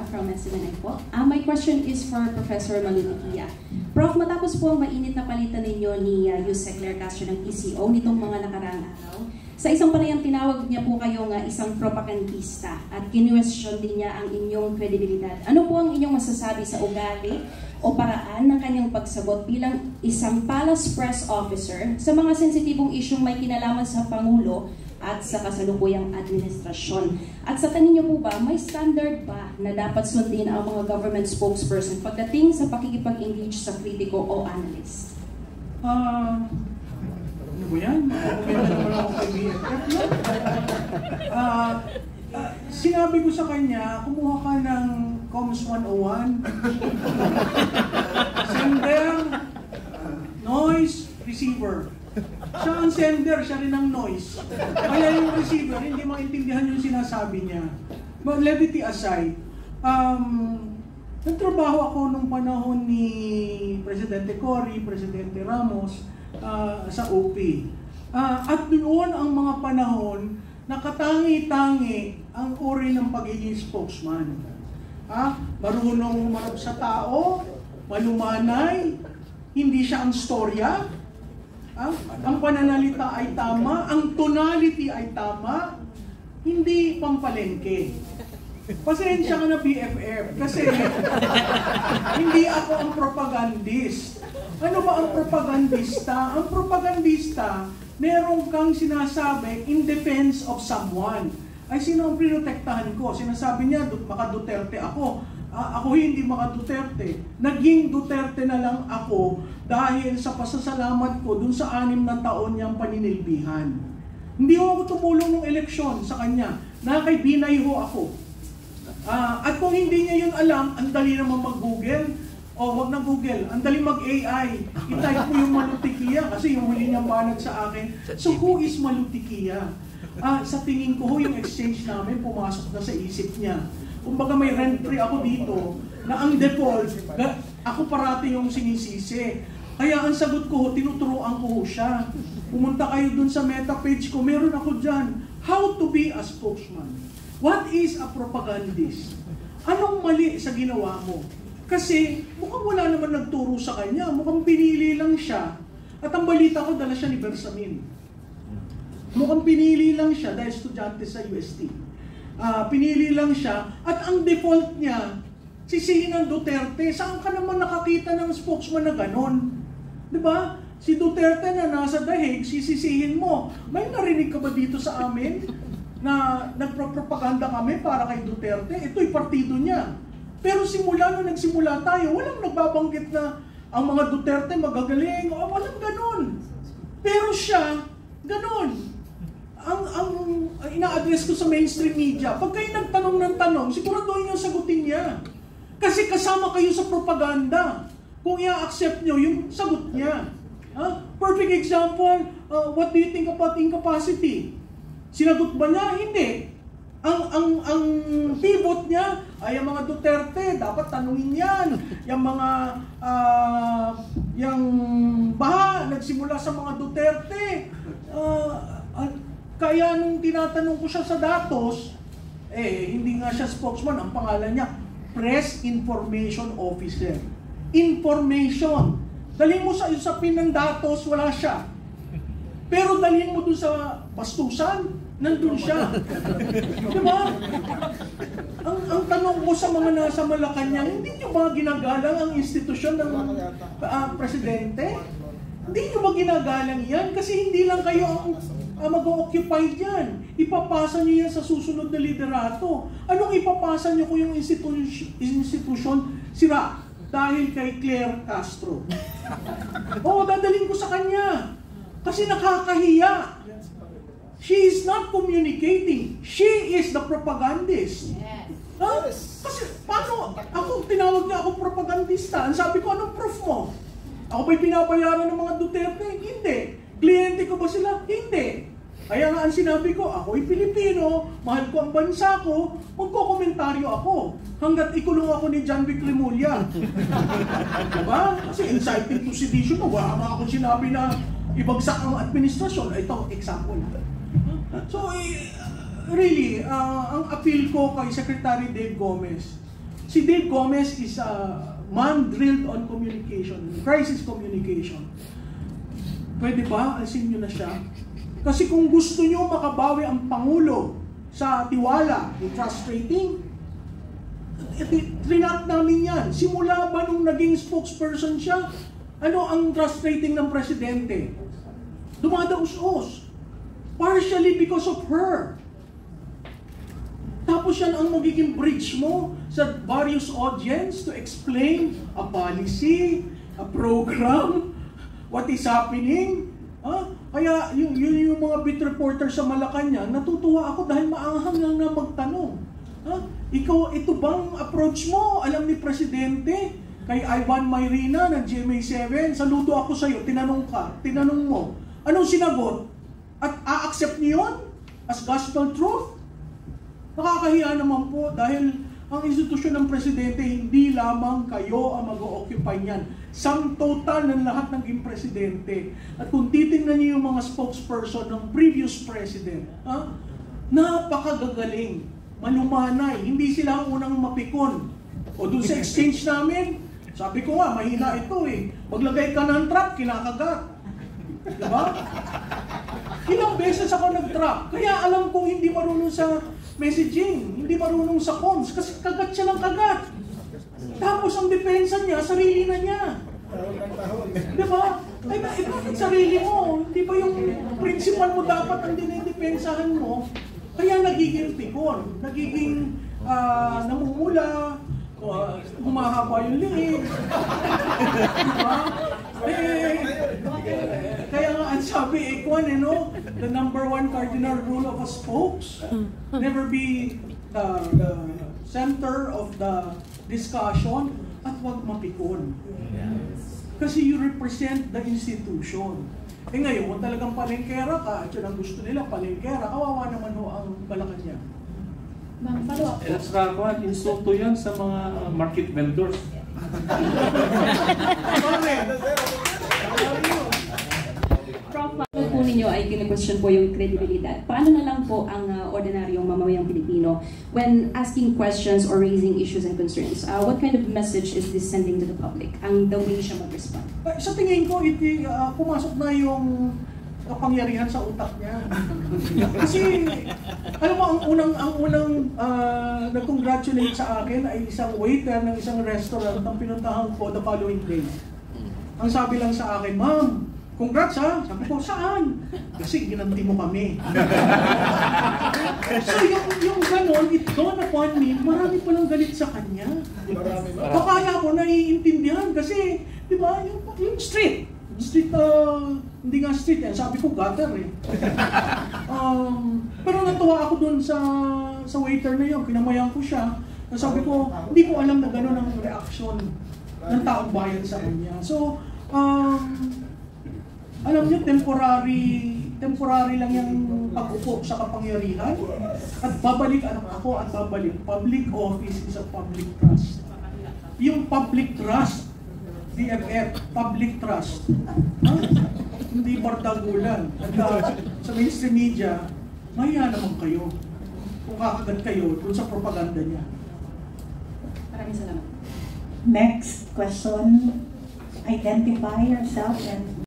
from SMNI po. My question is for Professor Malutiquilla. Prof, matapos po ang mainit na palitan ninyo ni Yusek Claire Castro ng PCO nitong mga nakaraang araw, sa isang panayam tinawag niya po kayo nga isang propagandista at kinwestiyon din niya ang inyong kredibilidad. Ano po ang inyong masasabi sa ugali o paraan ng kanyang pagsagot bilang isang palace press officer sa mga sensitibong isyong may kinalaman sa Pangulo at sa kasalukuyang administrasyon? At sa tingin niyo po ba, may standard ba na dapat sundin ang mga government spokesperson pagdating sa pakikipag-engage sa kritiko o analyst? Ano ba yan? Sinabi ko sa kanya, kumuha ka ng Comms 101, sender, noise, receiver. Siya ang sender, siya rin ang noise. Kaya yung receiver, hindi maintindihan yung sinasabi niya. But levity aside, nagtrabaho ako nung panahon ni Presidente Cory, Presidente Ramos, sa OP. At doon ang mga panahon na katangi-tangi ang uri ng pagiging spokesman. Marunong humarap sa tao, malumanay, hindi siya ang storya, ang pananalita ay tama, ang tonality ay tama, hindi pampalengke. Pasensya ka na BFF kasi hindi ako ang propagandist. Ano ba ang propagandista? Ang propagandista, meron kang sinasabi in defense of someone. Ay, sino ang pinotektahan ko? Sinasabi niya, maka Duterte ako. Ako hindi maka Duterte. Naging Duterte na lang ako dahil sa pasasalamat ko dun sa 6 na taon niyang paninilbihan. Hindi ako tumulong ng eleksyon sa kanya. Nakay-binay ho ako. At kung hindi niya yun alam, ang dali naman mag-Google. Wag na Google. Ang dali mag-AI. I-type mo yung Malutiquilla kasi yung huli niyang banat sa akin. So who is Malutiquilla? Sa tingin ko ho, yung exchange namin pumasok na sa isip niya. Kumbaga may rent-free ako dito na ang default, ako parati yung sinisisi. Kaya ang sagot ko ho, tinuturuan ko ho siya. Pumunta kayo dun sa meta page ko, meron ako dyan. How to be a spokesman. What is a propagandist? Anong mali sa ginawa mo? Kasi mukhang wala naman nagturo sa kanya, mukhang pinili lang siya. At ang balita ko, dala siya ni Bersamin. Mukhang pinili lang siya dahil estudyante sa UST. Pinili lang siya at ang default niya, sisihin ng Duterte. Saan ka naman nakakita ng spokesman na ganon? Diba? Si Duterte na nasa dahig, sisisihin mo. May narinig ka ba dito sa amin na nagpropaganda kami para kay Duterte? Ito'y partido niya. Pero simula nung nagsimula tayo, walang nagbabanggit na ang mga Duterte magagaling. Walang ganon. Pero siya, ganon. Ang ina-address ko sa mainstream media, pag kayo nagtanong ng tanong, siguraduhin yung sagutin niya. Kasi kasama kayo sa propaganda. Kung i-accept nyo yung sagot niya. Perfect example, what do you think about incapacity? Sinagot ba niya? Hindi. Ang pivot niya ay ang mga Duterte, dapat tanungin yan. Yung mga, yung baha, nagsimula sa mga Duterte. Kaya nung tinatanong ko siya sa datos, hindi nga siya spokesman, ang pangalan niya, Press Information Officer. Information. Dalhin mo sa usapin ng datos, wala siya. Pero dalhin mo dun sa bastusan, nandun siya. Diba? Ang tanong ko sa mga nasa Malacanang, hindi nyo ba ginagalang ang institusyon ng presidente? Hindi nyo ba ginagalang yan? Kasi hindi lang kayo ang mag-occupy dyan. Ipapasa nyo yan sa susunod na liderato. Anong ipapasa nyo kung yung institusyon sira? Dahil kay Claire Castro. Dadalhin ko sa kanya. Kasi nakakahiya. She is not communicating. She is the propagandist. Yes. Kasi paano? Ako, tinawag niya ako propagandista. Ang sabi ko, anong proof mo? Ako ba'y pinabayaran ng mga Duterte? Hindi. Kliyente ko ba sila? Hindi. Kaya nga ang sinabi ko, ako'y Pilipino, mahal ko ang bansa ko, magkokomentaryo ako. Hanggat ikulong ako ni John Vic Remulla. Diba? Kasi inciting to sedition, wala nga akong sinabi na ibagsak ang administrasyon. Ito, example. So, really, ang appeal ko kay Secretary Dave Gomez, Si Dave Gomez is a man drilled on communication, crisis communication. Pwede ba? Alisin nyo na siya. Kasi kung gusto nyo makabawi ang Pangulo sa tiwala, yung trust rating, trinat namin yan. Simula ba nung naging spokesperson siya, ano ang trust rating ng presidente? Dumadaos-os. Partially because of her. Tapos yan ang magiging bridge mo sa various audience to explain a policy, a program, what is happening. Kaya yung mga beat reporter sa Malacanang, natutuwa ako dahil maanghang lang na magtanong. Ikaw, ito bang approach mo? Alam ni Presidente, kay Ivan Mayrina ng GMA7, saludo ako sa'yo, tinanong mo. Anong sinagot? At a-accept niyo yun as gospel truth? Nakakahiya naman po dahil ang institusyon ng Presidente, hindi lamang kayo ang mag-o-occupy niyan. Sum total ng lahat ng Presidente. At kung titingnan niyo yung mga spokesperson ng previous President, napakagagaling, malumanay, hindi sila ang unang mapikon. O dun sa exchange namin, sabi ko nga, mahina ito eh. Maglagay ka ng trap, kinakagat. Diba? Ilang beses ako nag-trap. Kaya alam kong hindi marunong sa messaging, hindi marunong sa comms, kasi kagat siya ng kagat. Tapos ang depensa niya, sarili na niya. Diba? Ay, bakit sarili mo? Di ba yung principal mo dapat ang dinidepensahan mo? Kaya nagiging pikon, nagiging namumula, humahaba yung liig. Diba? Kaya nga ang sabi, no? The number one cardinal rule of a spokes, never be the center of the discussion at huwag mapikon. Kasi you represent the institution. Ngayon, kung talagang palengkera ka, at yun ang gusto nila, palengkera, kawawa naman ho ang Malacanang. Ma'am, follow-up. At saka, insulto yan sa mga market vendors. Prof, bakit po ninyo ay kine-question po yung credibilidad? Paano na lang po ang ordinaryong mamamayang Pilipino when asking questions or raising issues and concerns? What kind of message is this sending to the public? Ang the way siya mag-respond? Sa tingin ko, pumasok na yung kapangyarihan sa utak niya. Kasi, alam mo, ang unang nag-congratulate sa akin ay isang waiter ng isang restaurant ang pinuntahan ko the following day. Ang sabi lang sa akin, "Ma'am, congrats ha." Sabi ko, "Saan?" "Kasi ginanti mo kami." So yung ganon, it dawned upon me, marami palang galit sa kanya. Akala ko naiintindihan kasi, di ba, yung street, hindi nga street eh, sabi ko gutter eh. Pero natuwa ako dun sa waiter na yun, pinamayan ko siya. Sabi ko, hindi ko alam na gano'n ang reaksyon ng taong bayan sa kanya. So, alam niyo, temporary lang yung pag-upo sa kapangyarihan. At babalik ako at babalik. Public office is a public trust. Yung public trust, DFF, public trust. Hindi bardagulan. At sa mainstream media, mahiya naman kayo kung kakagat kayo dun sa propaganda niya. Maraming salamat. Next question. Identify yourself and